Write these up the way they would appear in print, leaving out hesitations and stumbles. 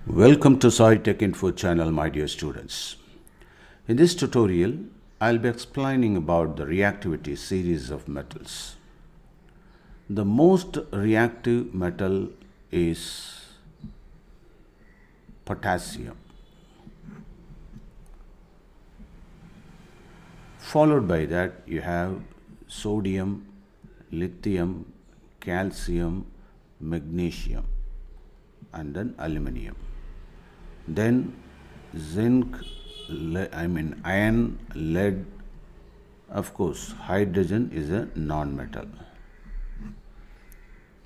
Welcome to saitechinfo channel, my dear students. In this tutorial, I'll be explaining about the reactivity series of metals. The most reactive metal is potassium, followed by that you have sodium, lithium, calcium, magnesium, and then aluminum. Then zinc, iron, lead, of course, hydrogen is a non-metal.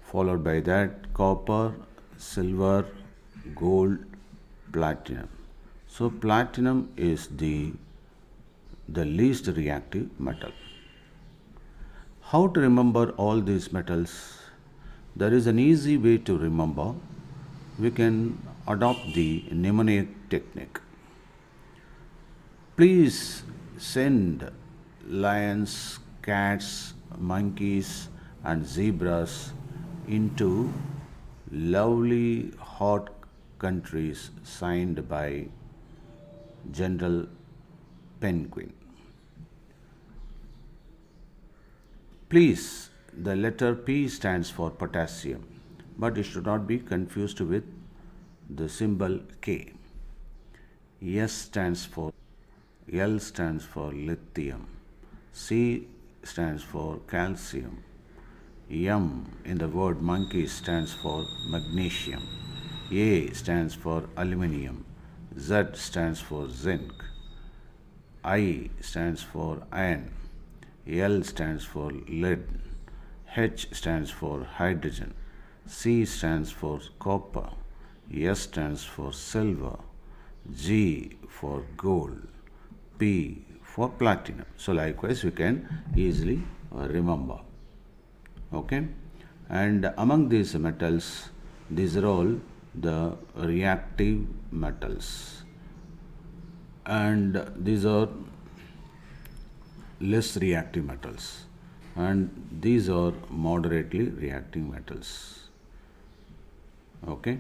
Followed by that copper, silver, gold, platinum. So platinum is the least reactive metal. How to remember all these metals? There is an easy way to remember. We can adopt the mnemonic technique. Please send lions, cats, monkeys, and zebras into lovely hot countries signed by General Penguin. Please, the letter P stands for potassium, but it should not be confused with the symbol K. S stands for L stands for lithium. C stands for calcium. M in the word monkey stands for magnesium. A stands for aluminium. Z stands for zinc. I stands for iron. L stands for lead. H stands for hydrogen. C stands for copper. S stands for silver. G for gold. P for platinum. So likewise we can easily remember. Okay, and among these metals, these are all the reactive metals, and these are less reactive metals, and these are moderately reactive metals. Okay.